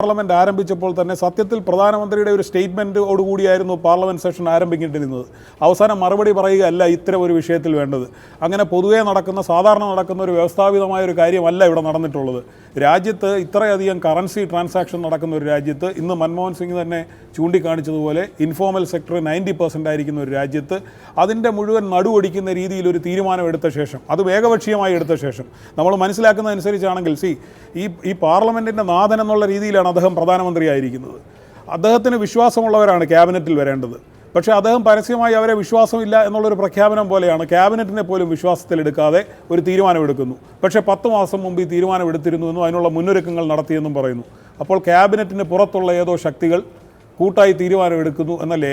Parliament ആരംഭിച്ചപ്പോൾ തന്നെ സത്യത്തിൽ പ്രധാനമന്ത്രിയുടെ ഒരു സ്റ്റേറ്റ്മെൻറ്റോടുകൂടിയായിരുന്നു പാർലമെന്റ് സെഷൻ ആരംഭിക്കേണ്ടിരുന്നത്. അവസാനം മറുപടി പറയുകയല്ല ഇത്തരം ഒരു വിഷയത്തിൽ വേണ്ടത്. അങ്ങനെ പൊതുവേ സാധാരണ നടക്കുന്ന ഒരു വ്യവസ്ഥാപിതമായ ഒരു കാര്യമല്ല ഇവിടെ നടന്നിട്ടുള്ളത്. രാജ്യത്ത് ഇത്രയധികം കറൻസി ട്രാൻസാക്ഷൻ നടക്കുന്ന ഒരു രാജ്യത്ത്, ഇന്ന് മൻമോഹൻ സിംഗ് തന്നെ ചൂണ്ടിക്കാണിച്ചതുപോലെ ഇൻഫോർമൽ സെക്ടർ 90% ആയിരിക്കുന്ന ഒരു രാജ്യത്ത് അതിൻ്റെ മുഴുവൻ നടുവൊടിക്കുന്ന രീതിയിൽ ഒരു തീരുമാനമെടുത്ത ശേഷം, അത് ഏകപക്ഷീയമായി എടുത്ത ശേഷം, നമ്മൾ മനസ്സിലാക്കുന്നതനുസരിച്ചാണെങ്കിൽ ഈ പാർലമെൻറ്റിൻ്റെ നാഥൻ എന്നുള്ള രീതിയിലാണ് അദ്ദേഹം പ്രധാനമന്ത്രിയായിരിക്കുന്നത്. അദ്ദേഹത്തിന് വിശ്വാസമുള്ളവരാണ് ക്യാബിനറ്റിൽ വരേണ്ടത്. പക്ഷേ അദ്ദേഹം പരസ്യമായി അവരെ വിശ്വാസമില്ല എന്നുള്ളൊരു പ്രഖ്യാപനം പോലെയാണ്. ക്യാബിനറ്റിനെ പോലും വിശ്വാസത്തിലെടുക്കാതെ ഒരു തീരുമാനമെടുക്കുന്നു. പക്ഷേ 10 മാസം മുമ്പ് ഈ തീരുമാനമെടുത്തിരുന്നുവെന്നും അതിനുള്ള മുന്നൊരുക്കങ്ങൾ നടത്തിയെന്നും പറയുന്നു. അപ്പോൾ ക്യാബിനറ്റിന് പുറത്തുള്ള ഏതോ ശക്തികൾ കൂട്ടായി തീരുമാനമെടുക്കുന്നു എന്നല്ലേ,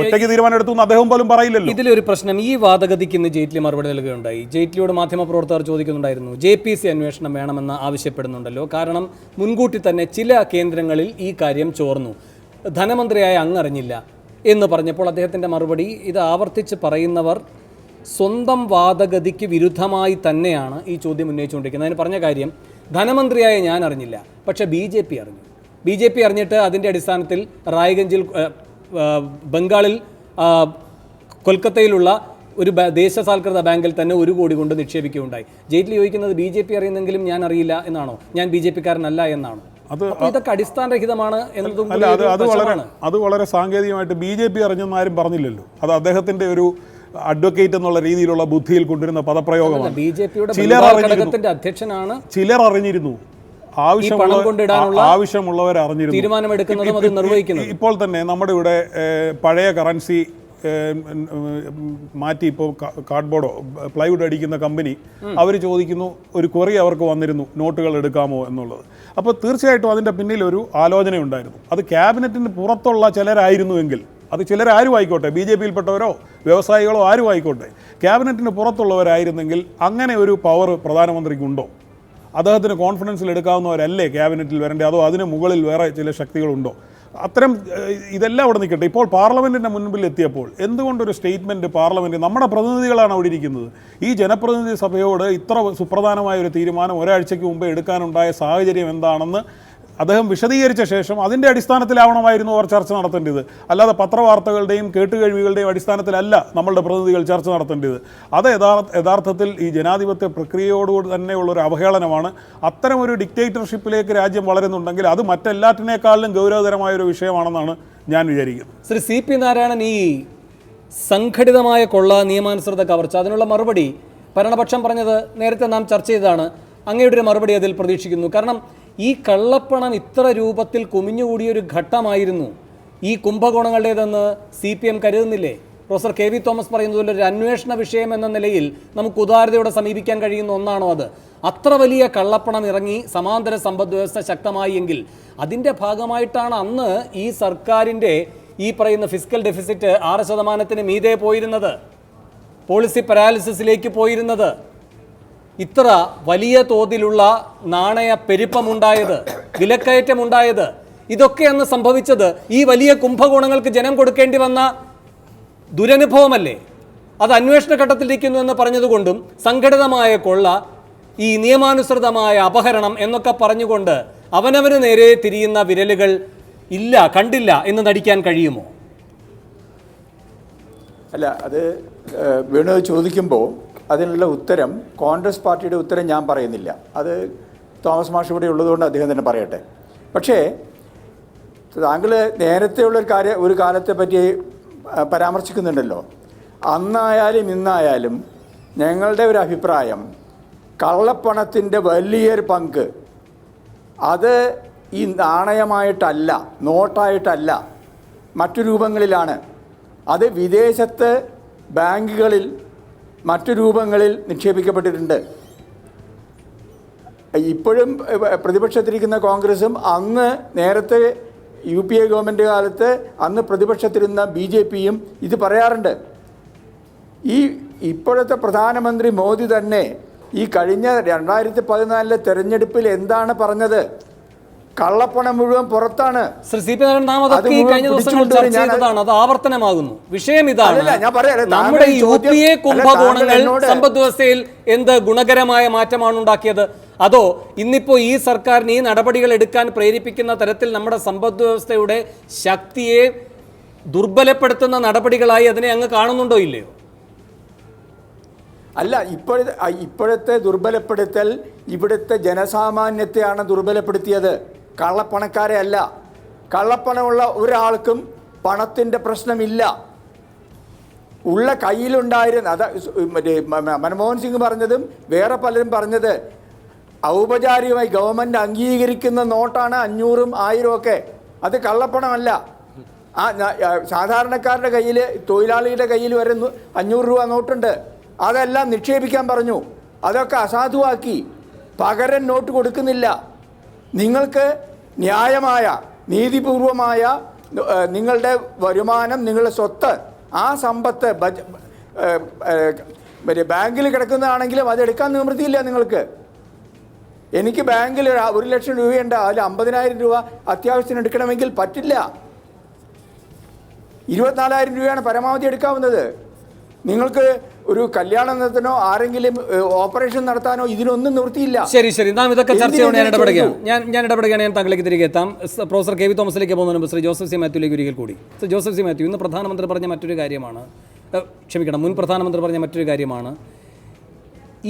ഒറ്റയ്ക്ക് തീരുമാനമെടുത്തു എന്ന് അദ്ദേഹം പോലും പറയില്ലല്ലോ. ഇതിലൊരു പ്രശ്നം, ഈ വാദഗതിക്ക് ഇന്ന് ജെയ്റ്റ്ലി മറുപടി നൽകുകയുണ്ടായി. ജെയ്റ്റ്ലിയോട് മാധ്യമപ്രവർത്തകർ ചോദിക്കുന്നുണ്ടായിരുന്നു, JPC അന്വേഷണം വേണമെന്ന് ആവശ്യപ്പെടുന്നുണ്ടല്ലോ. കാരണം മുൻകൂട്ടി തന്നെ ചില കേന്ദ്രങ്ങളിൽ ഈ കാര്യം ചോർന്നു, ധനമന്ത്രിയായ അങ്ങറിഞ്ഞില്ല എന്ന് പറഞ്ഞപ്പോൾ അദ്ദേഹത്തിൻ്റെ മറുപടി, ഇത് ആവർത്തിച്ച് പറയുന്നവർ സ്വന്തം വാദഗതിക്ക് വിരുദ്ധമായി തന്നെയാണ് ഈ ചോദ്യം ഉന്നയിച്ചുകൊണ്ടിരിക്കുന്നത്. അതിന് പറഞ്ഞ കാര്യം, ധനമന്ത്രിയായ ഞാൻ അറിഞ്ഞില്ല, പക്ഷേ BJP അറിഞ്ഞിട്ട് അതിൻ്റെ അടിസ്ഥാനത്തിൽ റായ്ഗഞ്ചിൽ, ബംഗാളിൽ, കൊൽക്കത്തയിലുള്ള ഒരു ദേശസാൽകൃത ബാങ്കിൽ തന്നെ 1 കോടി കൊണ്ട് നിക്ഷേപിക്കുകയുണ്ടായി. ജെയ്റ്റ്ലി ചോദിക്കുന്നത് BJP അറിയുന്നെങ്കിലും ഞാൻ അറിയില്ല എന്നാണോ, ഞാൻ BJP-കാരനല്ല എന്നാണോ? ഇതൊക്കെ അടിസ്ഥാനരഹിതമാണ് എന്നതും അത് വളരെ സാങ്കേതികമായിട്ട് BJP അറിഞ്ഞെന്ന് ആരും പറഞ്ഞില്ലല്ലോ. അത് അദ്ദേഹത്തിൻ്റെ ഒരു അഡ്വക്കേറ്റ് എന്നുള്ള രീതിയിലുള്ള ബുദ്ധിയിൽ കൊണ്ടുവരുന്ന പദപ്രയോഗമാണ്. BJP-യുടെ അധ്യക്ഷനാണ്. ചിലർ അറിഞ്ഞിരുന്നു, ആവശ്യമുള്ളവർ അറിഞ്ഞിരുന്നു. ഇപ്പോൾ തന്നെ നമ്മുടെ ഇവിടെ പഴയ കറൻസി മാറ്റി ഇപ്പോൾ കാർഡ്ബോർഡോ പ്ലൈവുഡ് അടിക്കുന്ന കമ്പനി അവർ ചോദിക്കുന്നു, ഒരു ക്വറി അവർക്ക് വന്നിരുന്നു, നോട്ടുകൾ എടുക്കാമോ എന്നുള്ളത്. അപ്പോൾ തീർച്ചയായിട്ടും അതിൻ്റെ പിന്നിലൊരു ആലോചനയുണ്ടായിരുന്നു. അത് ക്യാബിനറ്റിന് പുറത്തുള്ള ചിലരായിരുന്നുവെങ്കിൽ, അത് ചിലരാരും ആയിക്കോട്ടെ, BJP-യിൽപ്പെട്ടവരോ വ്യവസായികളോ ആരും ആയിക്കോട്ടെ, ക്യാബിനറ്റിന് പുറത്തുള്ളവരായിരുന്നെങ്കിൽ അങ്ങനെ ഒരു പവർ പ്രധാനമന്ത്രിക്കുണ്ടോ? അദ്ദേഹത്തിന് കോൺഫിഡൻസിൽ എടുക്കാവുന്നവരല്ലേ ക്യാബിനറ്റിൽ വരേണ്ടത്? അതോ അതിന് മുകളിൽ വേറെ ചില ശക്തികളുണ്ടോ? ഇതെല്ലാം അവിടെ നിൽക്കട്ടെ. ഇപ്പോൾ പാർലമെൻറ്റിൻ്റെ മുൻപിൽ എത്തിയപ്പോൾ എന്തുകൊണ്ടൊരു സ്റ്റേറ്റ്മെൻറ്റ് പാർലമെൻറ്റ്, നമ്മുടെ പ്രതിനിധികളാണ് അവിടെ ഇരിക്കുന്നത്, ഈ ജനപ്രതിനിധി സഭയോട് ഇത്ര സുപ്രധാനമായ ഒരു തീരുമാനം ഒരാഴ്ചയ്ക്ക് മുമ്പേ എടുക്കാനുണ്ടായ സാഹചര്യം എന്താണെന്ന് അദ്ദേഹം വിശദീകരിച്ച ശേഷം അതിൻ്റെ അടിസ്ഥാനത്തിലാവണമായിരുന്നു അവർ ചർച്ച നടത്തേണ്ടത്. അല്ലാതെ പത്രവാർത്തകളുടെയും കേട്ടുകേഴ്വികളുടെയും അടിസ്ഥാനത്തിലല്ല നമ്മളുടെ പ്രതിനിധികൾ ചർച്ച നടത്തേണ്ടത്. അത് യഥാർത്ഥത്തിൽ ഈ ജനാധിപത്യ പ്രക്രിയയോടുകൂടി തന്നെയുള്ളൊരു അവഹേളനമാണ്. അത്തരമൊരു ഡിക്റ്റേറ്റർഷിപ്പിലേക്ക് രാജ്യം വളരുന്നുണ്ടെങ്കിൽ അത് മറ്റെല്ലാറ്റിനേക്കാളിലും ഗൗരവതരമായൊരു വിഷയമാണെന്നാണ് ഞാൻ വിചാരിക്കുന്നത്. ശ്രീ CP നാരായണൻ, ഈ സംഘടിതമായ കൊള്ള, നിയമാനുസൃത കവർച്ച, അതിനുള്ള മറുപടി ഭരണപക്ഷം പറഞ്ഞത് നേരത്തെ നാം ചർച്ച ചെയ്തതാണ്. അങ്ങയുടെ ഒരു മറുപടി അതിൽ പ്രതീക്ഷിക്കുന്നു. കാരണം ഈ കള്ളപ്പണം ഇത്ര രൂപത്തിൽ കുമിഞ്ഞുകൂടിയൊരു ഘട്ടമായിരുന്നു ഈ കുംഭകോണങ്ങളുടേതെന്ന് CPM കരുതുന്നില്ലേ? പ്രൊഫസർ KV തോമസ് പറയുന്നതുപോലെ ഒരു അന്വേഷണ വിഷയം എന്ന നിലയിൽ നമുക്ക് ഉദാരതയോടെ സമീപിക്കാൻ കഴിയുന്ന ഒന്നാണോ അത്? അത്ര വലിയ കള്ളപ്പണം ഇറങ്ങി സമാന്തര സമ്പദ് വ്യവസ്ഥ ശക്തമായി എങ്കിൽ അതിൻ്റെ ഭാഗമായിട്ടാണ് അന്ന് ഈ സർക്കാരിൻ്റെ ഈ പറയുന്ന ഫിസ്ക്കൽ ഡെഫിസിറ്റ് 6% മീതെ പോയിരുന്നത്, പോളിസി പാരാലിസിസിലേക്ക് പോയിരുന്നത്, ഇത്ര വലിയ തോതിലുള്ള നാണയ പെരുപ്പമുണ്ടായത്, വിലക്കയറ്റമുണ്ടായത്. ഇതൊക്കെ അന്ന് സംഭവിച്ചത് ഈ വലിയ കുംഭകോണങ്ങൾക്ക് ജനം കൊടുക്കേണ്ടി വന്ന ദുരനുഭവമല്ലേ? അത് അന്വേഷണ ഘട്ടത്തിലിരിക്കുന്നു എന്ന് പറഞ്ഞതുകൊണ്ടും സംഘടിതമായ കൊള്ള, ഈ നിയമാനുസൃതമായ അപഹരണം എന്നൊക്കെ പറഞ്ഞുകൊണ്ട് അവനവന് നേരെ തിരിയുന്ന വിരലുകൾ ഇല്ല, കണ്ടില്ല എന്ന് നടിക്കാൻ കഴിയുമോ? അല്ല, അത് വേണു ചോദിക്കുമ്പോൾ അതിനുള്ള ഉത്തരം, കോൺഗ്രസ് പാർട്ടിയുടെ ഉത്തരം ഞാൻ പറയുന്നില്ല. അത് തോമസ് മാഷ് ഇവിടെ ഉള്ളതുകൊണ്ട് അദ്ദേഹം തന്നെ പറയട്ടെ. പക്ഷേ താങ്കൾ നേരത്തെയുള്ള ഒരു കാലത്തെ പറ്റി പരാമർശിക്കുന്നുണ്ടല്ലോ. അന്നായാലും ഇന്നായാലും ഞങ്ങളുടെ ഒരു അഭിപ്രായം, കള്ളപ്പണത്തിൻ്റെ വലിയൊരു പങ്ക് അത് ഈ നാണയമായിട്ടല്ല, നോട്ടായിട്ടല്ല, മറ്റു രൂപങ്ങളിലാണ്. അത് വിദേശത്ത് ബാങ്കുകളിൽ മറ്റു രൂപങ്ങളിൽ നിക്ഷേപിക്കപ്പെട്ടിട്ടുണ്ട്. ഇപ്പോഴും പ്രതിപക്ഷത്തിരിക്കുന്ന കോൺഗ്രസും അന്ന് നേരത്തെ UPA ഗവൺമെൻറ് കാലത്ത് അന്ന് പ്രതിപക്ഷത്തിരുന്ന BJP-യും ഇത് പറയാറുണ്ട്. ഇപ്പോഴത്തെ പ്രധാനമന്ത്രി മോദി തന്നെ ഈ കഴിഞ്ഞ 2014 തെരഞ്ഞെടുപ്പിൽ എന്താണ് പറഞ്ഞത്? കള്ളപ്പണം മുഴുവൻ പുറത്താണ്. അത് ആവർത്തനമാകുന്നു. വിഷയം ഇതാണ്, നമ്മുടെ UPA കുംഭകോണങ്ങൾ സമ്പദ് വ്യവസ്ഥയിൽ എന്ത് ഗുണകരമായ മാറ്റമാണ് ഉണ്ടാക്കിയത്? അതോ ഇന്നിപ്പോൾ ഈ സർക്കാരിന് ഈ നടപടികൾ എടുക്കാൻ പ്രേരിപ്പിക്കുന്ന തരത്തിൽ നമ്മുടെ സമ്പദ് വ്യവസ്ഥയുടെ ശക്തിയെ ദുർബലപ്പെടുത്തുന്ന നടപടികളായി അതിനെ അങ്ങ് കാണുന്നുണ്ടോ ഇല്ലയോ? അല്ല, ഇപ്പോഴത്തെ ദുർബലപ്പെടുത്തൽ ഇവിടുത്തെ ജനസാമാന്യത്തെയാണ് ദുർബലപ്പെടുത്തിയത്, കള്ളപ്പണക്കാരെ അല്ല. കള്ളപ്പണമുള്ള ഒരാൾക്കും പണത്തിൻ്റെ പ്രശ്നമില്ല. ഉള്ള കയ്യിലുണ്ടായിരുന്ന മറ്റേ മൻമോഹൻ സിംഗ് പറഞ്ഞതും വേറെ പലരും പറഞ്ഞത് ഔപചാരികമായി ഗവൺമെൻറ് അംഗീകരിക്കുന്ന നോട്ടാണ് 500ഉം 1000ഉം ഒക്കെ. അത് കള്ളപ്പണമല്ല. സാധാരണക്കാരുടെ കയ്യിൽ, തൊഴിലാളിയുടെ കയ്യിൽ വരെ 500 രൂപ നോട്ടുണ്ട്. അതെല്ലാം നിക്ഷേപിക്കാൻ പറഞ്ഞു. അതൊക്കെ അസാധുവാക്കി. പകരം നോട്ട് കൊടുക്കുന്നില്ല. നിങ്ങൾക്ക് ന്യായമായ നീതിപൂർവമായ നിങ്ങളുടെ വരുമാനം, നിങ്ങളുടെ സ്വത്ത്, ആ സമ്പത്ത് മറ്റേ ബാങ്കിൽ കിടക്കുന്നതാണെങ്കിലും അതെടുക്കാൻ നിവൃത്തിയില്ല നിങ്ങൾക്ക്. എനിക്ക് ബാങ്കിൽ 1 ലക്ഷം രൂപയുണ്ട്, അതിൽ 50,000 രൂപ അത്യാവശ്യത്തിന് എടുക്കണമെങ്കിൽ പറ്റില്ല. 24,000 രൂപയാണ് പരമാവധി എടുക്കാവുന്നത്. നിങ്ങൾക്ക് ഒരു കല്യാണത്തിനോ ആരെങ്കിലും ഓപ്പറേഷൻ നടത്താനോ ഇതിനൊന്നും നിവൃത്തിയില്ല. ശരി, നാം ഇതൊക്കെ ചർച്ച ചെയ്യണം. ഞാൻ ഇടപെടുകയാണ്. ഞാൻ താങ്കളിലേക്ക് തിരികെ എത്താം. പ്രൊഫസർ കെ വി തോമസിലേക്ക് പോകുന്നതിന് മുമ്പ് ശ്രീ ജോസഫ് സി മാത്യുവിലേക്ക് ഒരിക്കൽ കൂടി. ശ്രീ ജോസഫ് സി മാത്യു, ഇന്ന് പ്രധാനമന്ത്രി പറഞ്ഞ മറ്റൊരു കാര്യമാണ്, മുൻ പ്രധാനമന്ത്രി പറഞ്ഞ മറ്റൊരു കാര്യമാണ്,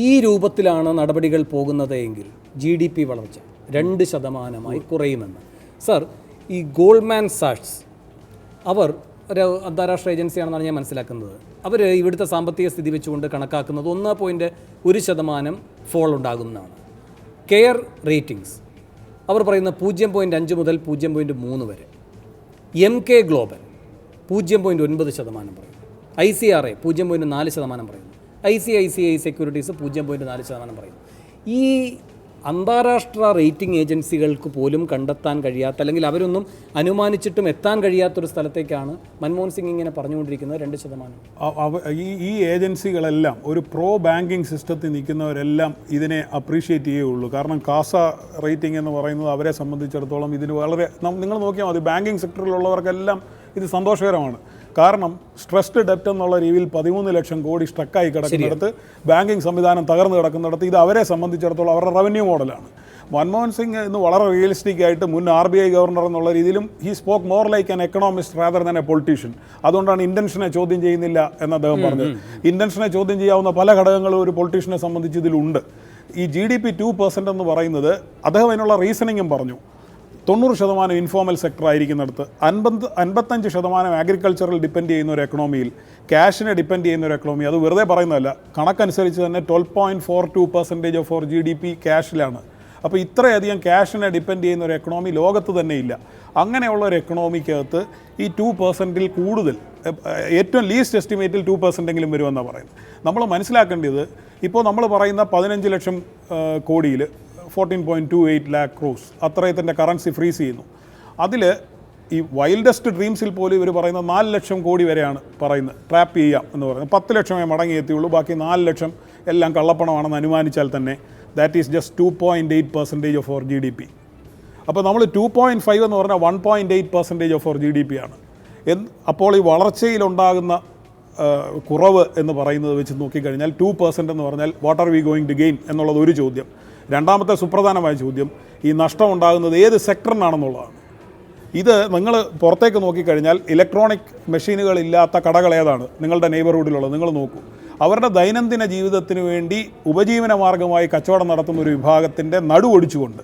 ഈ രൂപത്തിലാണ് നടപടികൾ പോകുന്നത് എങ്കിൽ GDP വളർച്ച 2% കുറയുമെന്ന്. സർ, ഈ ഗോൾഡ്മാൻ സാക്സ് അവർ ഒരു അന്താരാഷ്ട്ര ഏജൻസിയാണെന്നാണ് ഞാൻ മനസ്സിലാക്കുന്നത്. അവർ ഇവിടുത്തെ സാമ്പത്തിക സ്ഥിതി വെച്ചുകൊണ്ട് കണക്കാക്കുന്നത് 1.1% ഫോൾ ഉണ്ടാകുന്നതാണ്. കെയർ റേറ്റിംഗ്സ് അവർ പറയുന്നത് 0.5 മുതൽ 0.3 വരെ. MK ഗ്ലോബൽ 0.9% പറയുന്നു. ICRA 0.4% പറയുന്നു. ICICI സെക്യൂരിറ്റീസ് 0.4% പറയുന്നു. ഈ അന്താരാഷ്ട്ര റേറ്റിംഗ് ഏജൻസികൾക്ക് പോലും കണ്ടെത്താൻ കഴിയാത്ത, അല്ലെങ്കിൽ അവരൊന്നും അനുമാനിച്ചിട്ടും എത്താൻ കഴിയാത്തൊരു സ്ഥലത്തേക്കാണ് മൻമോഹൻ സിംഗ് ഇങ്ങനെ പറഞ്ഞുകൊണ്ടിരിക്കുന്നത് 2%. ഈ ഏജൻസികളെല്ലാം ഒരു പ്രോ ബാങ്കിങ് സിസ്റ്റത്തിൽ നിൽക്കുന്നവരെല്ലാം ഇതിനെ അപ്രീഷിയേറ്റ് ചെയ്യുകയുള്ളൂ. കാരണം കാസ റേറ്റിംഗ് എന്ന് പറയുന്നത് അവരെ സംബന്ധിച്ചിടത്തോളം ഇതിന് വളരെ, നിങ്ങൾ നോക്കിയാൽ മതി, ബാങ്കിങ് സെക്ടറിലുള്ളവർക്കെല്ലാം ഇത് സന്തോഷകരമാണ്. കാരണം സ്ട്രെസ്ഡ് ഡെപ്റ്റ് എന്നുള്ള രീതിയിൽ 13 ലക്ഷം കോടി സ്ട്രക്കായി കിടക്കുന്നിടത്ത്, ബാങ്കിങ് സംവിധാനം തകർന്നു കിടക്കുന്നിടത്ത് ഇത് അവരെ സംബന്ധിച്ചിടത്തോളം അവരുടെ റവന്യൂ മോഡലാണ്. മൻമോഹൻ സിംഗ് ഇന്ന് വളരെ റിയലിസ്റ്റിക് ആയിട്ട് മുൻ RBI ഗവർണർ എന്നുള്ള രീതിയിലും he spoke more like an economist rather than A politician. അതുകൊണ്ടാണ് ഇന്റൻഷനെ ചോദ്യം ചെയ്യുന്നില്ല എന്ന് അദ്ദേഹം പറഞ്ഞത്. ഇന്റൻഷനെ ചോദ്യം ചെയ്യാവുന്ന പല ഘടകങ്ങളും ഒരു പൊളിറ്റീഷ്യനെ സംബന്ധിച്ച് ഇതിലുണ്ട്. ഈ GDP 2% എന്ന് പറയുന്നത്, അദ്ദേഹം അതിനുള്ള റീസണിങ്ങും പറഞ്ഞു. 90% ഇൻഫോർമൽ സെക്ടർ ആയിരിക്കുന്നിടത്ത് 55% അഗ്രികൾച്ചറിൽ ഡിപ്പെൻഡ് ചെയ്യുന്ന ഒരു എക്കണോമിയിൽ, ക്യാഷിനെ ഡിപ്പെൻഡ് ചെയ്യുന്ന ഒരു എക്കണോമി, അത് വെറുതെ പറയുന്നതല്ല, കണക്കനുസരിച്ച് തന്നെ 12.42% ഓഫ് അവർ GDP ക്യാഷിലാണ്. അപ്പോൾ ഇത്രയധികം ക്യാഷിനെ ഡിപ്പെൻഡ് ചെയ്യുന്ന ഒരു എക്കണോമി ലോകത്ത് തന്നെ ഇല്ല. അങ്ങനെയുള്ള ഒരു എക്കണോമിക്കകത്ത് ഈ 2%-ൽ കൂടുതൽ, ഏറ്റവും ലീസ്റ്റ് എസ്റ്റിമേറ്റിൽ 2%-എങ്കിലും വരുമെന്നാണ് പറയുന്നത്. നമ്മൾ മനസ്സിലാക്കേണ്ടത്, ഇപ്പോൾ നമ്മൾ പറയുന്ന 15 ലക്ഷം കോടിയിൽ 14.28 lakh crores അത്രയത്തിൻ്റെ കറൻസി ഫ്രീസ് ചെയ്യുന്നു. അതിൽ ഈ വൈൽഡസ്റ്റ് ഡ്രീംസിൽ പോലും ഇവർ പറയുന്ന 4 ലക്ഷം കോടി വരെയാണ് പറയുന്നത് ട്രാപ്പ് ചെയ്യാം എന്ന് പറയുന്നത്. 10 ലക്ഷമേ മടങ്ങിയെത്തിയുള്ളൂ. ബാക്കി 4 ലക്ഷം എല്ലാം കള്ളപ്പണമാണെന്ന് അനുമാനിച്ചാൽ തന്നെ that is just 2.8% of our GDP. അപ്പോൾ നമ്മൾ 2.5 എന്ന് പറഞ്ഞാൽ 1.8% ഓഫ് അവർ GDP ആണ്. അപ്പോൾ ഈ വളർച്ചയിലുണ്ടാകുന്ന കുറവ് എന്ന് പറയുന്നത് വെച്ച് നോക്കിക്കഴിഞ്ഞാൽ 2% എന്ന് പറഞ്ഞാൽ what are we going to gain എന്നുള്ളത് ഒരു ചോദ്യം. രണ്ടാമത്തെ സുപ്രധാനമായ ചോദ്യം, ഈ നഷ്ടം ഉണ്ടാകുന്നത് ഏത് സെക്ടറിനാണെന്നുള്ളതാണ്. ഇത് നിങ്ങൾ പുറത്തേക്ക് നോക്കിക്കഴിഞ്ഞാൽ ഇലക്ട്രോണിക് മെഷീനുകളില്ലാത്ത കടകൾ ഏതാണ് നിങ്ങളുടെ നെയ്ബർഹുഡിലുള്ളത്? നിങ്ങൾ നോക്കൂ. അവരുടെ ദൈനംദിന ജീവിതത്തിന് വേണ്ടി ഉപജീവന മാർഗമായി കച്ചവടം നടത്തുന്ന ഒരു വിഭാഗത്തിൻ്റെ നടുവൊടിച്ചുകൊണ്ട്,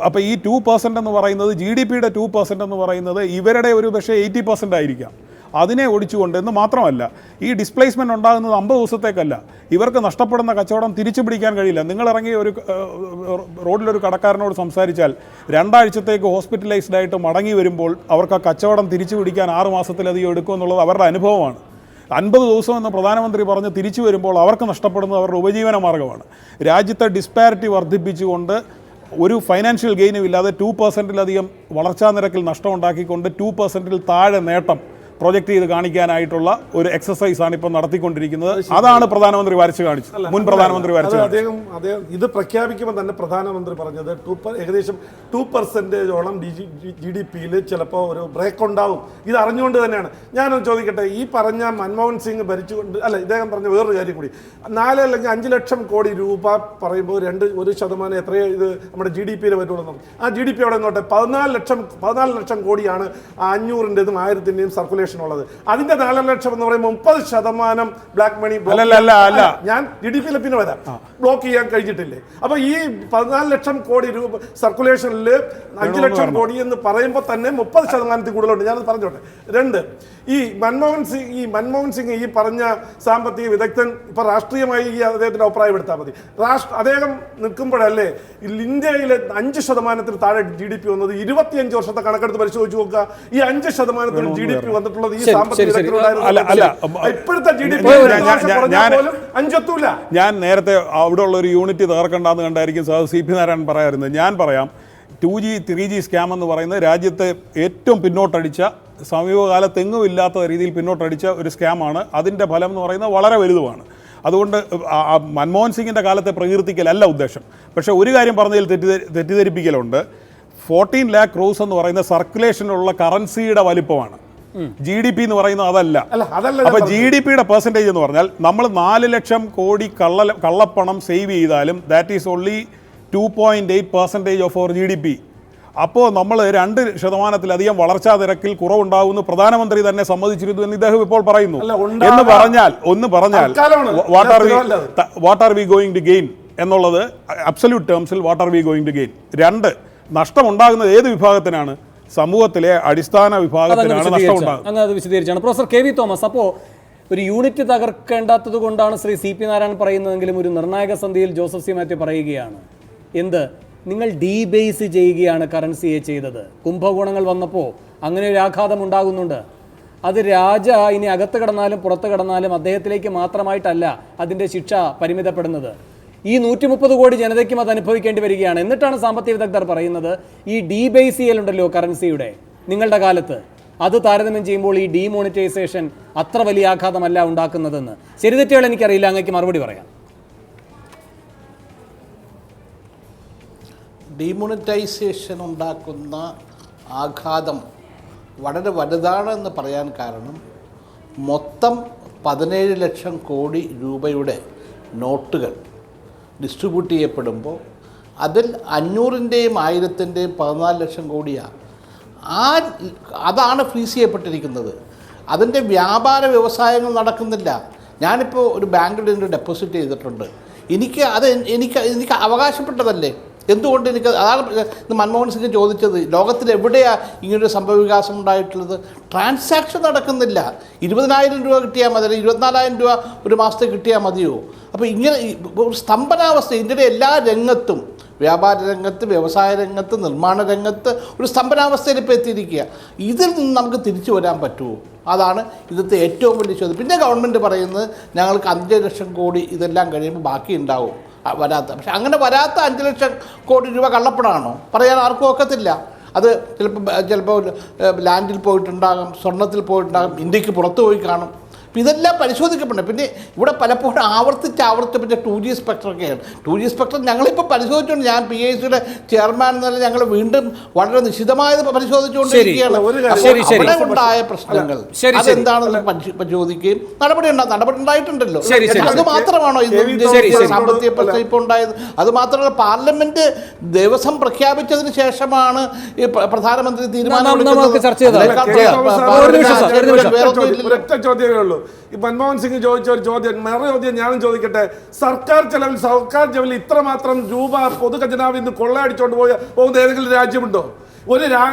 അപ്പോൾ ഈ 2% എന്ന് പറയുന്നത്, GDP-യുടെ 2% എന്ന് പറയുന്നത് ഇവരുടെ ഒരു പക്ഷേ 80% ആയിരിക്കാം. അതിനെ ഒടിച്ചുകൊണ്ട് എന്ന് മാത്രമല്ല, ഈ ഡിസ്പ്ലേസ്മെൻറ്റ് ഉണ്ടാകുന്നത് 50 ദിവസത്തേക്കല്ല. ഇവർക്ക് നഷ്ടപ്പെടുന്ന കച്ചവടം തിരിച്ചു പിടിക്കാൻ കഴിയില്ല. നിങ്ങളിറങ്ങി ഒരു റോഡിലൊരു കടക്കാരനോട് സംസാരിച്ചാൽ 2 ആഴ്ചത്തേക്ക് ഹോസ്പിറ്റലൈസ്ഡ് ആയിട്ട് മടങ്ങി വരുമ്പോൾ അവർക്ക് ആ കച്ചവടം തിരിച്ചു പിടിക്കാൻ 6 മാസത്തിലധികം എടുക്കുമെന്നുള്ളത് അവരുടെ അനുഭവമാണ്. 50 ദിവസം എന്ന് പ്രധാനമന്ത്രി പറഞ്ഞ് തിരിച്ചു വരുമ്പോൾ അവർക്ക് നഷ്ടപ്പെടുന്നത് അവരുടെ ഉപജീവന മാർഗ്ഗമാണ്. രാജ്യത്തെ ഡിസ്പാരിറ്റി വർദ്ധിപ്പിച്ചുകൊണ്ട് ഒരു ഫൈനാൻഷ്യൽ ഗെയിനും ഇല്ലാതെ 2%-ലധികം വളർച്ചാ നിരക്കിൽ നഷ്ടം ഉണ്ടാക്കിക്കൊണ്ട് 2%-ൽ താഴെ നേട്ടം പ്രൊജക്ട് ചെയ്ത് കാണിക്കാനായിട്ടുള്ള ഒരു എക്സസൈസ് ആണ് ഇപ്പോൾ നടത്തിക്കൊണ്ടിരിക്കുന്നത്. അതാണ് പ്രധാനമന്ത്രി വരച്ച് കാണിച്ചത്, മുൻ പ്രധാനമന്ത്രി വരച്ച് കാണിച്ചത്. അദ്ദേഹം ഇത് പ്രഖ്യാപിക്കുമ്പോൾ തന്നെ പ്രധാനമന്ത്രി പറഞ്ഞത് ഏകദേശം 2% GDP-യിൽ ചിലപ്പോൾ ഒരു ബ്രേക്ക് ഉണ്ടാവും. ഇത് അറിഞ്ഞുകൊണ്ട് തന്നെയാണ്. ഞാനൊന്ന് ചോദിക്കട്ടെ, ഈ പറഞ്ഞ മൻമോഹൻ സിംഗ് ഭരിച്ചുകൊണ്ട് ഇദ്ദേഹം പറഞ്ഞ വേറൊരു കാര്യം കൂടി, 4 അല്ലെങ്കിൽ 5 ലക്ഷം കോടി രൂപ പറയുമ്പോൾ 1% എത്രയോ ഇത് നമ്മുടെ GDP-യിൽ വരുള്ളൂ. ആ GDP അവിടെ നോട്ടെ 14 ലക്ഷം കോടിയാണ് 500-ൻ്റെതും 1000-ൻ്റെയും സർക്കുലേഷൻ ഉള്ളത്. അതിന്റെ 4 ലക്ഷം എന്ന് പറയുമ്പോൾ 30% ബ്ലാക്ക് മണി ഞാൻ GDP-യിൽ പിന്നെ വരാം ബ്ലോക്ക് ചെയ്യാൻ കഴിഞ്ഞിട്ടില്ലേ? അപ്പൊ ഈ 14 ലക്ഷം കോടി രൂപ സർക്കുലേഷനിൽ 5 ലക്ഷം കോടി എന്ന് പറയുമ്പോൾ തന്നെ 30% കൂടുതലുണ്ട്. ഞാനത് പറഞ്ഞോട്ടെ. 2, ഈ മൻമോഹൻ സിംഗ് ഈ പറഞ്ഞ സാമ്പത്തിക വിദഗ്ധൻ ഇപ്പൊ രാഷ്ട്രീയമായി ഈ അദ്ദേഹത്തിന്റെ അഭിപ്രായം എടുത്താൽ മതി. അദ്ദേഹം നിൽക്കുമ്പോഴല്ലേ ഇന്ത്യയിലെ 5% താഴെ GDP വന്നത്? 25 വർഷത്തെ കണക്കെടുത്ത് പരിശോധിച്ച് നോക്കുക. ഈ 5% GDP വന്നിട്ടുള്ളത് ഈ സാമ്പത്തിക വിദഗ്ധരുണ്ടായിരുന്നു. ഇപ്പോഴത്തെ GDP പോലും 5 എത്തൂല. ഞാൻ നേരത്തെ അവിടെ ഉള്ള ഒരു യൂണിറ്റ് തകർക്കണ്ടെന്ന് കണ്ടായിരിക്കും CP നാരായണൻ പറയാറുണ്ട്. ഞാൻ പറയാം, 2G 3G സ്കാം എന്ന് പറയുന്നത് രാജ്യത്തെ ഏറ്റവും പിന്നോട്ടടിച്ച, സമീപകാലത്തെങ്ങും ഇല്ലാത്ത രീതിയിൽ പിന്നോട്ടടിച്ച ഒരു സ്കാമാണ്. അതിൻ്റെ ഫലം എന്ന് പറയുന്നത് വളരെ വലുതുമാണ്. അതുകൊണ്ട് മൻമോഹൻ സിംഗിൻ്റെ കാലത്തെ പ്രകീർത്തിക്കലല്ല ഉദ്ദേശം. പക്ഷേ ഒരു കാര്യം പറഞ്ഞതിൽ തെറ്റിദ്ധരിപ്പിക്കലുണ്ട്. 14 lakh crores എന്ന് പറയുന്ന സർക്കുലേഷനുള്ള കറൻസിയുടെ വലിപ്പമാണ്. GDP എന്ന് പറയുന്നത് അതല്ല. അപ്പോൾ GDP-യുടെ പെർസെൻറ്റേജ് എന്ന് പറഞ്ഞാൽ നമ്മൾ 4 ലക്ഷം കോടി കള്ളപ്പണം സേവ് ചെയ്താലും that is only 2.8% of our GDP. അപ്പോൾ നമ്മൾ 2%-ലധികം വളർച്ചാ നിരക്കിൽ കുറവുണ്ടാകുമെന്ന് പ്രധാനമന്ത്രി തന്നെ സമ്മതിച്ചിരുന്നു എന്ന് ഇദ്ദേഹം ഇപ്പോൾ പറയുന്നു. എന്ന് പറഞ്ഞാൽ what are we going to gain എന്നുള്ളത് അബ്സല്യൂട്ട് ടേംസിൽ what are we going to gain. 2, നഷ്ടമുണ്ടാകുന്നത് ഏത് വിഭാഗത്തിനാണ്? സമൂഹത്തിലെ അടിസ്ഥാന വിഭാഗത്തിനാണ് നഷ്ടമുണ്ടാകുന്നത്. അങ്ങനെ അത് വിശദീകരിച്ചാണ് പ്രൊഫസർ KV തോമസ്. അപ്പോൾ ഒരു യൂണിറ്റ് തകർക്കേണ്ടാത്തത് കൊണ്ടാണ് ശ്രീ CP നാരായണൻ പറയുന്നതെങ്കിലും ഒരു നിർണായക സന്ധിയിൽ ജോസഫ് സി മാത്യു പറയുകയാണ്, എന്ത്, നിങ്ങൾ ഡീബേസ് ചെയ്യുകയാണ് കറൻസിയെ ചെയ്തത്. കുംഭകോണങ്ങൾ വന്നപ്പോൾ അങ്ങനെ ഒരു ആഘാതം ഉണ്ടാകുന്നുണ്ട്. അത് ഇനി അകത്ത് കിടന്നാലും പുറത്ത് കിടന്നാലും അദ്ദേഹത്തിലേക്ക് മാത്രമായിട്ടല്ല അതിൻ്റെ ശിക്ഷ പരിമിതപ്പെടുന്നത്. ഈ 130 കോടി ജനതയ്ക്കും അത് അനുഭവിക്കേണ്ടി വരികയാണ്. എന്നിട്ടാണ് സാമ്പത്തിക വിദഗ്ധർ പറയുന്നത് ഈ ഡീബേസ് ചെയ്യലുണ്ടല്ലോ കറൻസിയുടെ നിങ്ങളുടെ കാലത്ത്, അത് താരതമ്യം ചെയ്യുമ്പോൾ ഈ ഡീമോണിറ്റൈസേഷൻ അത്ര വലിയ ആഘാതമല്ല ഉണ്ടാക്കുന്നതെന്ന്. ശരി തെറ്റുകൾ എനിക്കറിയില്ല, അങ്ങേക്ക് മറുപടി പറയാം. ഡീമോണിറ്റൈസേഷൻ ഉണ്ടാക്കുന്ന ആഘാതം വളരെ വലുതാണെന്ന് പറയാൻ കാരണം മൊത്തം 17 ലക്ഷം കോടി രൂപയുടെ നോട്ടുകൾ ഡിസ്ട്രിബ്യൂട്ട് ചെയ്യപ്പെടുമ്പോൾ അതിൽ 500-ൻ്റെയും 1000-ൻ്റെയും 14 ലക്ഷം കോടിയാണ്. അതാണ് ഫ്രീസ് ചെയ്യപ്പെട്ടിരിക്കുന്നത്. അതിൻ്റെ വ്യാപാര വ്യവസായങ്ങൾ നടക്കുന്നില്ല. ഞാനിപ്പോൾ ഒരു ബാങ്കിൽ നിന്ന് ഡെപ്പോസിറ്റ് ചെയ്തിട്ടുണ്ട്. എനിക്ക് അവകാശപ്പെട്ടതല്ലേ? എന്തുകൊണ്ട് അതാണ് മൻമോഹൻ സിംഗ് ചോദിച്ചത്. ലോകത്തിൽ എവിടെയാണ് ഇങ്ങനൊരു സംഭവവികാസം ഉണ്ടായിട്ടുള്ളത്? ട്രാൻസാക്ഷൻ നടക്കുന്നില്ല. 20,000 രൂപ കിട്ടിയാൽ മതി, 24,000 രൂപ ഒരു മാസത്തെ കിട്ടിയാൽ മതിയോ? അപ്പോൾ ഇങ്ങനെ ഒരു സ്തംഭനാവസ്ഥ ഇന്ത്യയുടെ എല്ലാ രംഗത്തും, വ്യാപാര രംഗത്ത്, വ്യവസായ രംഗത്ത്, നിർമ്മാണ രംഗത്ത് ഒരു സ്തംഭനാവസ്ഥയിൽ ഇപ്പോൾ എത്തിയിരിക്കുക. ഇതിൽ നിന്ന് നമുക്ക് തിരിച്ചു വരാൻ പറ്റുമോ? അതാണ് ഇന്നത്തെ ഏറ്റവും വലിയ ചോദ്യം. പിന്നെ ഗവൺമെൻറ് പറയുന്നത് ഞങ്ങൾക്ക് 5 ലക്ഷം കോടി ഇതെല്ലാം കഴിയുമ്പോൾ ബാക്കി ഉണ്ടാവും പക്ഷെ അങ്ങനെ വരാത്ത 5 ലക്ഷം കോടി രൂപ കള്ളപ്പണമാണോ പറയാൻ ആർക്കും ഒക്കത്തില്ല. അത് ചിലപ്പോൾ ലാൻഡിൽ പോയിട്ടുണ്ടാകും, സ്വർണത്തിൽ പോയിട്ടുണ്ടാകും, ഇന്ത്യക്ക് പുറത്ത് പോയി കാണും. ഇതെല്ലാം പരിശോധിക്കപ്പെടണം. പിന്നെ ഇവിടെ പലപ്പോഴും ആവർത്തിച്ച 2G സ്പെക്ട്രമൊക്കെയാണ്. 2G സ്പെക്ട്രം ഞങ്ങളിപ്പോൾ പരിശോധിച്ചുകൊണ്ട്, ഞാൻ PICയുടെ ചെയർമാൻ എന്നല്ല, ഞങ്ങൾ വീണ്ടും വളരെ നിശിതമായത് പരിശോധിച്ചുകൊണ്ടിരിക്കുകയാണ്. അവിടെ ഉണ്ടായ പ്രശ്നങ്ങൾ അതെന്താണെന്ന് പരിശോധിക്കുകയും നടപടി ഉണ്ടായിട്ടുണ്ടല്ലോ. അത് മാത്രമാണോ സാമ്പത്തിക പ്രശ്നം ഇപ്പോൾ ഉണ്ടായത്? അത് മാത്രമല്ല, പാർലമെന്റ് ദിവസം പ്രഖ്യാപിച്ചതിന് ശേഷമാണ് ഈ പ്രധാനമന്ത്രി തീരുമാനം. ഈ മൻമോഹൻ സിംഗ് ചോദിച്ച ഒരു ചോദ്യം, മറുചോദ്യം ഞാനും ചോദിക്കട്ടെ. സർക്കാർ ചെലവിൽ ഇത്രമാത്രം രൂപ പൊതു ഖജനാവിൽ നിന്ന് കൊള്ളയടിച്ചോണ്ട് പോകുന്ന ഏതെങ്കിലും രാജ്യമുണ്ടോ?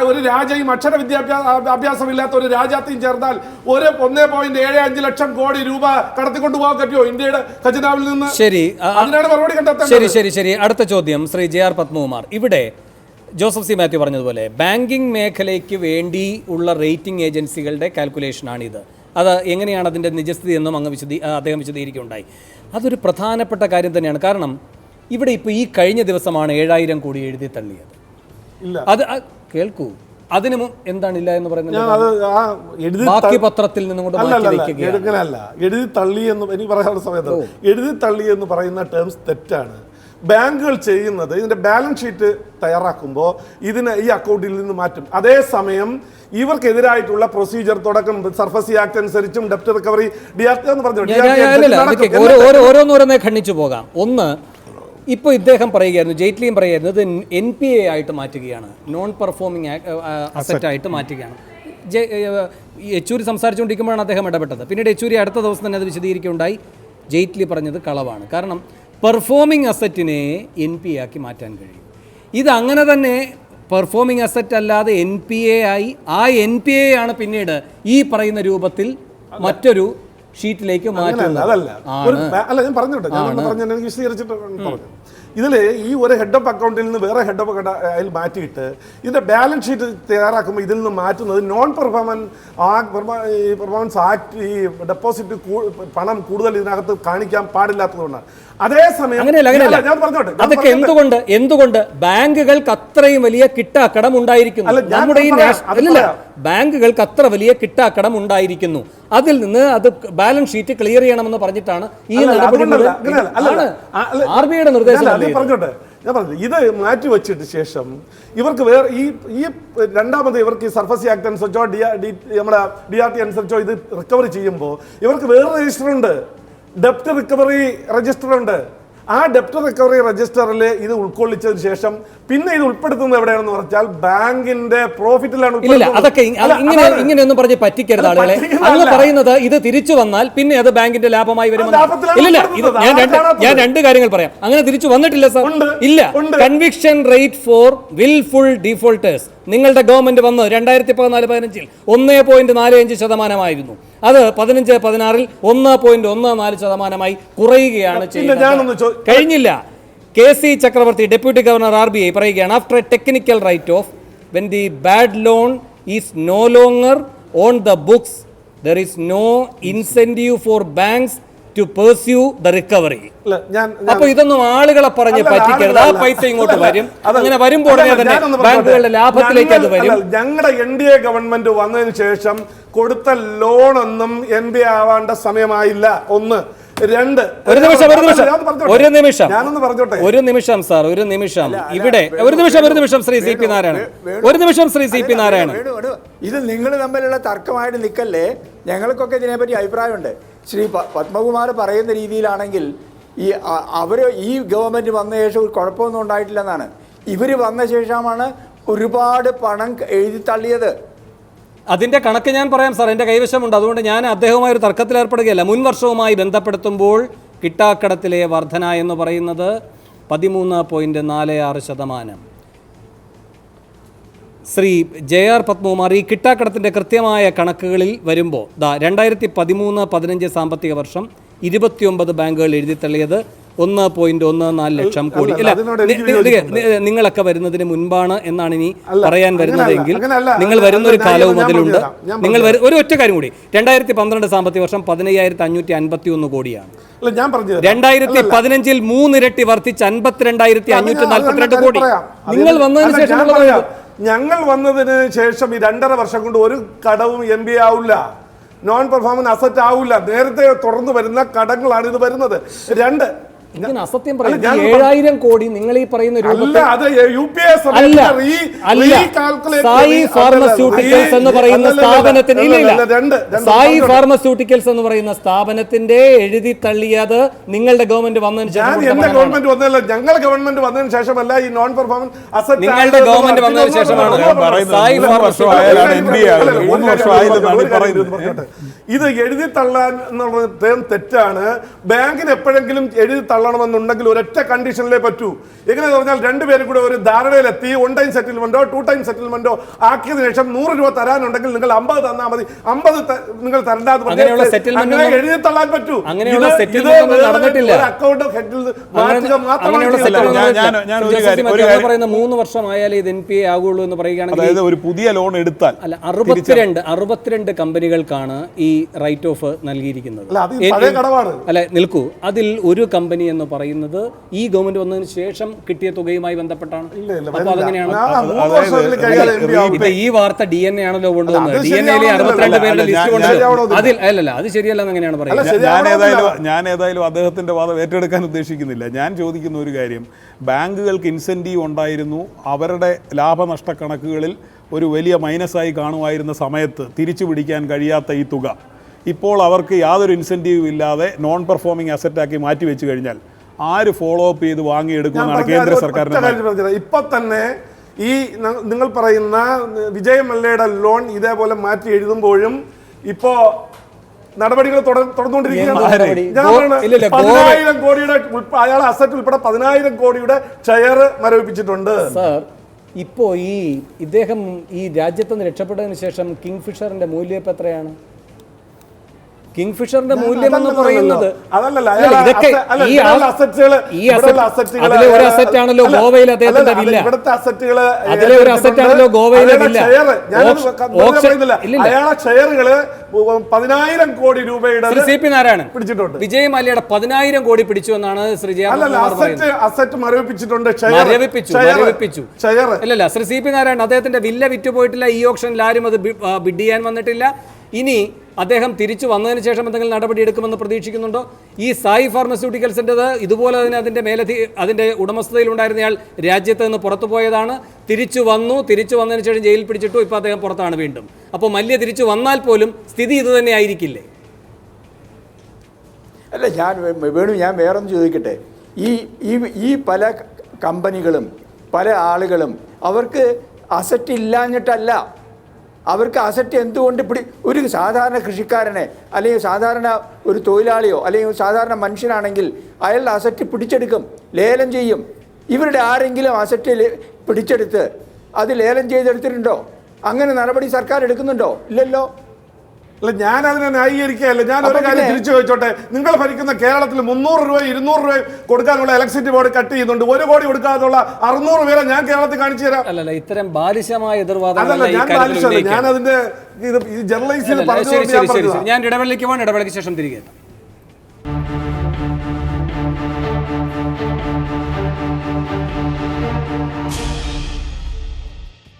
ഒരു രാജ്യം അക്ഷര വിദ്യാഭ്യാസമില്ലാത്ത ഒരു രാജ്യത്തെയും ചേർന്നാൽ 1.75 ലക്ഷം കോടി രൂപ കടത്തിക്കൊണ്ടു പോകാൻ പറ്റുമോ ഇന്ത്യയുടെ ഖജനാവിൽ നിന്ന്? ശരി, അതിനാണ് മറുപടി കണ്ടെത്തുന്നത്. ശരി. അടുത്ത ചോദ്യം ശ്രീ JR പത്മകുമാർ. ഇവിടെ ജോസഫ് സി മാത്യു പറഞ്ഞതുപോലെ ബാങ്കിങ് മേഖലയ്ക്ക് വേണ്ടി ഉള്ള റേറ്റിംഗ് ഏജൻസികളുടെ കാൽക്കുലേഷനാണിത്. അത് എങ്ങനെയാണ് അതിൻ്റെ നിജസ്ഥിതി എന്നും അദ്ദേഹം വിശദീകരിക്കുകയുണ്ടായി. അതൊരു പ്രധാനപ്പെട്ട കാര്യം തന്നെയാണ്. കാരണം ഇവിടെ ഇപ്പോൾ ഈ കഴിഞ്ഞ ദിവസമാണ് 7,000 കോടി എഴുതി തള്ളിയത്. അത് കേൾക്കൂ, അതിന് എന്താണില്ല എന്ന് ഞാൻ പറയുന്നത്? അത് ആ എഴുതി ബാക്കി പത്രത്തിൽ നിന്നും കൊണ്ട് മാറ്റി അല്ലല്ല വയ്ക്കുകയാണ്. എടുക്കലല്ല, എഴുതി തള്ളി എന്ന് എനിക്ക് പറയാനുള്ള സമയത്ത് എഴുതി തള്ളി എന്ന് പറയുന്ന ടേംസ് തെറ്റാണ്. ബാങ്കുകൾ ചെയ്യുന്നത് ഇതിന്റെ ബാലൻസ് ഷീറ്റ് തയ്യാറാക്കുമ്പോൾ ഇതിന് ഈ അക്കൗണ്ടിൽ നിന്ന് മാറ്റും. അതേസമയം ഇവർക്കെതിരായിട്ടുള്ള പ്രൊസീജിയർ തുടക്കം സർഫസി ആക്ട് അനുസരിച്ചും ഡെപ്റ്റ് റിക്കവറി എന്ന് ഓരോന്നോരോന്നെ ഖണ്ഡിച്ചു പോകാം. ഒന്ന്, ഇപ്പോൾ ഇദ്ദേഹം പറയുകയായിരുന്നു, ജെയ്റ്റ്ലിയും പറയുകയായിരുന്നു, ഇത് NPA ആയിട്ട് മാറ്റുകയാണ്, നോൺ പെർഫോമിംഗ് അസറ്റ് ആയിട്ട് മാറ്റുകയാണ്. യെച്ചൂരി സംസാരിച്ചുകൊണ്ടിരിക്കുമ്പോഴാണ് അദ്ദേഹം ഇടപെട്ടത്. പിന്നീട് യെച്ചൂരി അടുത്ത ദിവസം തന്നെ അത് വിശദീകരിക്കുകയുണ്ടായി. ജെയ്റ്റ്ലി പറഞ്ഞത് കളവാണ്, കാരണം പെർഫോമിംഗ് അസറ്റിനെ NPA ആക്കി മാറ്റാൻ കഴിയും. ഇത് അങ്ങനെ തന്നെ പെർഫോമിംഗ് അസറ്റ് അല്ലാതെ NPA ആയി, ആ NPA ആണ് പിന്നീട് ഈ പറയുന്ന രൂപത്തിൽ മറ്റൊരു ഷീറ്റിലേക്ക് മാറ്റുന്നത്. അല്ല, ഞാൻ പറഞ്ഞോട്ടെ, എനിക്ക് വിശദീകരിച്ചിട്ട് പറഞ്ഞു. ഇതിൽ ഈ ഒരു ഹെഡ് ഓഫ് അക്കൗണ്ടിൽ നിന്ന് വേറെ ഹെഡ് ഓഫ് അതിൽ മാറ്റിയിട്ട് ഇതിന്റെ ബാലൻസ് ഷീറ്റ് തയ്യാറാക്കുമ്പോൾ ഇതിൽ നിന്ന് മാറ്റുന്നത് നോൺ പെർഫോമൻസ് ആക്ട്, ഈ ഡെപ്പോസിറ്റ് പണം കൂടുതൽ ഇതിനകത്ത് കാണിക്കാൻ പാടില്ലാത്തതുകൊണ്ടാണ്. അതേസമയം അതൊക്കെ എന്തുകൊണ്ട് ബാങ്കുകൾക്ക് അത്രയും വലിയ കിട്ടാക്കടം ഉണ്ടായിരിക്കുന്നു. നമ്മുടെ ഈ ബാങ്കുകൾക്ക് അത്ര വലിയ കിട്ടാക്കടം ഉണ്ടായിരിക്കുന്നു. അതിൽ നിന്ന് അത് ബാലൻസ് ഷീറ്റ് ക്ലിയർ ചെയ്യണമെന്ന് പറഞ്ഞിട്ടാണ് ഈ നടപടി. RBIയുടെ നിർദ്ദേശം. പറഞ്ഞോട്ടെ, ഞാൻ പറഞ്ഞു ഇത് മാറ്റി വെച്ചിട്ട് ശേഷം ഇവർക്ക് വേറെ ഈ രണ്ടാമത് ഇവർക്ക് ഈ സർഫസി ആക്ട് അനുസരിച്ചോ നമ്മുടെ DRT അനുസരിച്ചോ ഇത് റിക്കവറി ചെയ്യുമ്പോൾ ഇവർക്ക് വേറെ രജിസ്റ്റർ ഉണ്ട്, ഡെപ്റ്റ് റിക്കവറി രജിസ്റ്റർ ഉണ്ട്. ആ ഡെപ്റ്റ് റിക്കവറി രജിസ്റ്ററിൽ ഇത് ഉൾക്കൊള്ളിച്ചതിന് ശേഷം പിന്നെ ഇത് ഉൾപ്പെടുത്തുന്നത് എവിടെയാണെന്ന് പറഞ്ഞാൽ ബാങ്കിന്റെ പ്രോഫിറ്റിലാണ്. അതൊക്കെ ഇങ്ങനെയൊന്നും പറഞ്ഞ് പറ്റിക്കരുത് ആളുകളെ. അങ്ങ് പറയുന്നത് ഇത് തിരിച്ചു വന്നാൽ പിന്നെ അത് ബാങ്കിന്റെ ലാഭമായി വരുമെന്ന്. ഞാൻ രണ്ട് കാര്യങ്ങൾ പറയാം. അങ്ങനെ തിരിച്ചു വന്നിട്ടില്ല സർ, ഇല്ല. കൺവിക്ഷൻ റേറ്റ് ഫോർ വിൽഫുൾ ഡീഫോൾട്ടേഴ്സ് നിങ്ങളുടെ ഗവൺമെന്റ് വന്ന് 2014-15 1.45% അത് 15-16 1.14% കുറയുകയാണ് ചെയ്യുന്നത്. കഴിഞ്ഞില്ല. KC Chakrabarty, deputy governor RBI പറയുകയാണ്, after a technical write off when the bad loan is no longer on the books there is no incentive for banks to pursue the recovery. അപ്പൊ ഇതൊന്നും ആളുകളെ പറഞ്ഞ് പറ്റിക്കരുത്. ആ പൈസ ഇങ്ങോട്ട് വരും, അങ്ങനെ വരുമ്പോൾ തന്നെ ബാങ്കുകളുടെ ലാഭത്തിലേക്ക് അത് വരും. ഞങ്ങളുടെ NDA ഗവൺമെന്റ് വന്നതിന് ശേഷം കൊടുത്ത ലോണൊന്നും NPA ആവേണ്ട സമയമായില്ല. ഒന്ന്. രണ്ട്, ഒരു നിമിഷം സാർ, ഒരു നിമിഷം ഇവിടെ ഒരു നിമിഷം ശ്രീ CP നാരായണൻ, ശ്രീ CP നാരായണൻ. ഇത് നിങ്ങൾ തമ്മിലുള്ള തർക്കമായിട്ട് നിൽക്കല്ലേ. ഞങ്ങൾക്കൊക്കെ ഇതിനെപ്പറ്റി അഭിപ്രായമുണ്ട്. ശ്രീ പത്മകുമാർ പറയുന്ന രീതിയിലാണെങ്കിൽ ഈ ഗവൺമെന്റ് വന്ന ശേഷം ഒരു കുഴപ്പമൊന്നും ഉണ്ടായിട്ടില്ലെന്നാണ്. ഇവർ വന്ന ശേഷമാണ് ഒരുപാട് പണം എഴുതി തള്ളിയത്. അതിന്റെ കണക്ക് ഞാൻ പറയാം സാർ, എൻ്റെ കൈവശമുണ്ട്. അതുകൊണ്ട് ഞാൻ അദ്ദേഹവുമായി ഒരു തർക്കത്തിൽ ഏർപ്പെടുകയല്ല. മുൻ വർഷവുമായി ബന്ധപ്പെടുത്തുമ്പോൾ കിട്ടാക്കടത്തിലെ വർധന എന്ന് പറയുന്നത് 13.46%. ശ്രീ JR പത്മകുമാർ, ഈ കിട്ടാക്കടത്തിൻ്റെ കൃത്യമായ കണക്കുകളിൽ വരുമ്പോൾ 2013-15 സാമ്പത്തിക വർഷം 29 ബാങ്കുകൾ എഴുതി തള്ളിയത് 1.14 ലക്ഷം കോടി. അല്ല, നിങ്ങളൊക്കെ വരുന്നതിന് മുൻപാണ് എന്നാണ് ഇനി പറയാൻ വരുന്നതെങ്കിൽ നിങ്ങൾ വരുന്ന ഒരു കാലവും അതിലുണ്ട്. നിങ്ങൾ ഒരു ഒറ്റ കാര്യം കൂടി, 2012 സാമ്പത്തിക വർഷം 15,551 കോടിയാണ്. 2015 3 ഇരട്ടി വർദ്ധിച്ച് 52,542 കോടി. നിങ്ങൾ വന്നതിന് ശേഷം ഞങ്ങൾ വന്നതിന് ശേഷം ഈ 2.5 വർഷം കൊണ്ട് ഒരു കടവും NPA ആവില്ല, നോൺ പെർഫോമൻസ് അസറ്റ് ആവില്ല. നേരത്തെ തുടർന്ന് വരുന്ന കടങ്ങളാണ് ഇത് വരുന്നത്. രണ്ട്, അസത്യം പറയുന്നത് 7,000 കോടി നിങ്ങൾ ഈ പറയുന്ന സായി ഫാർമസ്യൂട്ടിക്കൽസ് എന്ന് പറയുന്ന സ്ഥാപനത്തിന് സായി ഫാർമസ്യൂട്ടിക്കൽസ് എന്ന് പറയുന്ന സ്ഥാപനത്തിന്റെ എഴുതി തള്ളിയത് നിങ്ങളുടെ ഗവൺമെന്റ് വന്നതിന് ശേഷം. ഞങ്ങളുടെ ഗവൺമെന്റ് വന്നതിന് ശേഷമല്ല ഈ നോൺ പെർഫോമൻസ് അസറ്റ്, നിങ്ങളുടെ ഗവൺമെന്റ് വന്നതിന് ശേഷമാണ്. ഇത് എഴുതി തള്ളാൻ എന്നുള്ള തെറ്റാണ്. ബാങ്കിന് എപ്പോഴെങ്കിലും എഴുതി തള്ളണമെന്നുണ്ടെങ്കിൽ ഒരൊറ്റ കണ്ടീഷനിലേ പറ്റൂ. എങ്ങനെയാണെന്ന് പറഞ്ഞാൽ രണ്ടുപേരും കൂടെ ഒരു ധാരണയിലെത്തി 1 ടൈം സെറ്റിൽമെന്റോ 2 ടൈം സെറ്റിൽമെന്റോ ആക്കിയതിനു ശേഷം 100 രൂപ തരാനുണ്ടെങ്കിൽ നിങ്ങൾ 50 തന്നാൽ മതി, 50 നിങ്ങൾ തരണ്ടാന്ന് എഴുതി തള്ളാൻ പറ്റൂ. അക്കൗണ്ട് ഹെഡിൽ പറയുന്ന 3 വർഷമായാലേ ഇത് NPA ആകുള്ളൂ എന്ന് പറയുകയാണെങ്കിൽ ഒരു പുതിയ ലോൺ എടുത്താൽ അല്ല 62 കമ്പനികൾക്കാണ് ഈ റൈറ്റ് ഓഫ് നൽകിയിരിക്കുന്നത്. അല്ല നിൽക്കൂ, അതിൽ ഒരു കമ്പനി എന്ന് പറയുന്നത് ഈ ഗവൺമെന്റ് വന്നതിന് ശേഷം കിട്ടിയ തുകയുമായി ബന്ധപ്പെട്ടാണ്. ഇല്ല, അപ്പോൾ അതെങ്ങനെയാണ്? ആ 3 വർഷത്തിൽ കഴിയാതെ MP ആവും. ഇത് ഈ വാർത്ത DNA ആണല്ലോ കൊണ്ടുവന്നത്. അത് DNA ശരിയാവണമെന്നില്ല. 62 പേരുടെ ലിസ്റ്റ് ശരിയാവണമെന്നില്ല. കൊണ്ട് അതിൽ അല്ലല്ല, അത് ശരിയല്ലെന്ന് എങ്ങനെയാണ് പറയുന്നത്? ഞാൻ ഏതായാലും അദ്ദേഹത്തിന്റെ വാദം ഏറ്റെടുക്കാൻ ഉദ്ദേശിക്കുന്നില്ല. ഞാൻ ചോദിക്കുന്ന ഒരു കാര്യം, ബാങ്കുകൾക്ക് ഇൻസെൻറ്റീവ് ഉണ്ടായിരുന്നു, അവരുടെ ലാഭനഷ്ട കണക്കുകളിൽ ഒരു വലിയ മൈനസായി കാണുമായിരുന്ന സമയത്ത് തിരിച്ചു പിടിക്കാൻ കഴിയാത്ത ഈ തുക ഇപ്പോൾ അവർക്ക് യാതൊരു ഇൻസെൻറ്റീവും ഇല്ലാതെ നോൺ പെർഫോമിംഗ് അസറ്റാക്കി മാറ്റി വെച്ച് കഴിഞ്ഞാൽ ആര് ഫോളോ അപ്പ് ചെയ്ത് വാങ്ങിയെടുക്കുമെന്നാണ് കേന്ദ്ര സർക്കാരിന്റെ. ഇപ്പൊ തന്നെ ഈ നിങ്ങൾ പറയുന്ന വിജയ് മല്യയുടെ ലോൺ ഇതേപോലെ മാറ്റി എഴുതുമ്പോഴും ഇപ്പോ നടപടികൾ തുടർന്നുകൊണ്ടിരിക്കുകയാണ്. 10,000 കോടിയുടെ അയാളെ അസറ്റ് ഉൾപ്പെടെ 10,000 കോടിയുടെ ഷെയർ മരവിപ്പിച്ചിട്ടുണ്ട്. സാർ, ഇപ്പോൾ ഇദ്ദേഹം ഈ രാജ്യത്ത് നിന്ന് രക്ഷപ്പെട്ടതിന് ശേഷം കിങ്ഫിഷറിന്റെ മൂല്യം ഇപ്പം എത്രയാണ്? കിങ്ഫിഷറിന്റെ മൂല്യം എന്ന് പറയുന്നത് അതിലെ ഒരു അസറ്റ് ആണല്ലോ ഗോവയിൽ അദ്ദേഹത്തിന്റെ വില്ല. അതിലെ ഒരു അസറ്റ് ആണല്ലോ ഗോവയിലെ വില്ല. അയാളെ ഷെയറുകള് 10,000 കോടി രൂപയുടെ ശ്രീ CP നാരായണൻ പിടിച്ചിട്ടുണ്ട്. വിജയ് മല്യയുടെ 10,000 കോടി പിടിച്ചു എന്നാണ് ശ്രീ അസറ്റ് മരവിപ്പിച്ചിട്ടുണ്ട്. മരവിപ്പിച്ചു. അല്ലല്ല, ശ്രീ CP നാരായണൻ അദ്ദേഹത്തിന്റെ വില്ല വിറ്റുപോയിട്ടില്ല. ഈ ഓപ്ഷനിൽ ആരും അത് ബിഡ് ചെയ്യാൻ വന്നിട്ടില്ല. ഇനി അദ്ദേഹം തിരിച്ചു വന്നതിന് ശേഷം എന്തെങ്കിലും നടപടി എടുക്കുമെന്ന് പ്രതീക്ഷിക്കുന്നുണ്ടോ? ഈ സായി ഫാർമസ്യൂട്ടിക്കൽസിൻ്റെത് ഇതുപോലെ തന്നെ അതിൻ്റെ ഉടമസ്ഥതയിലുണ്ടായിരുന്നയാൾ രാജ്യത്ത് നിന്ന് പുറത്തു പോയതാണ്. തിരിച്ചു വന്നതിന് ശേഷം ജയിലിൽ പിടിച്ചിട്ടു. ഇപ്പോൾ അദ്ദേഹം പുറത്താണ് വീണ്ടും. അപ്പോൾ മല്യ തിരിച്ചു വന്നാൽ പോലും സ്ഥിതി ഇത് തന്നെ ആയിരിക്കില്ലേ? അല്ല, ഞാൻ വേറൊന്ന് ചോദിക്കട്ടെ. ഈ പല കമ്പനികളും പല ആളുകളും അവർക്ക് അസറ്റ് ഇല്ലാഞ്ഞിട്ടല്ല, അവർക്ക് അസറ്റ് എന്തുകൊണ്ട് ഒരു സാധാരണ കൃഷിക്കാരനെ അല്ലെങ്കിൽ സാധാരണ ഒരു തൊഴിലാളിയോ അല്ലെങ്കിൽ സാധാരണ മനുഷ്യനാണെങ്കിൽ അയാളുടെ അസറ്റ് പിടിച്ചെടുക്കും, ലേലം ചെയ്യും. ഇവരുടെ ആരെങ്കിലും അസറ്റ് പിടിച്ചെടുത്ത് അത് ലേലം ചെയ്തെടുത്തിട്ടുണ്ടോ? അങ്ങനെ നടപടി സർക്കാർ എടുക്കുന്നുണ്ടോ? ഇല്ലല്ലോ. അല്ല, ഞാൻ അതിനെ ന്യായീകരിക്കുകയല്ല. ഞാൻ ഒരു കാര്യം തിരിച്ചു ചോദിച്ചോട്ടെ. നിങ്ങൾ ഭരിക്കുന്ന കേരളത്തിൽ 300 രൂപ 200 രൂപ കൊടുക്കാനുള്ള ഇലക്ട്രിസിറ്റി ബോർഡ് കട്ട് ചെയ്യുന്നുണ്ട്. 1 കോടി കൊടുക്കാതുള്ള 600 പേരെ ഞാൻ കേരളത്തിൽ കാണിച്ചു തരാം. അല്ലല്ല, ഇത്തരം ബാലിശമായ എതിർവാദങ്ങൾ ഞാൻ അതിന്റെ ജനറലൈസ് ഞാൻ ഇടവേളയ്ക്ക് പോകാൻ, ഇടവേളയ്ക്ക് ശേഷം തിരികെ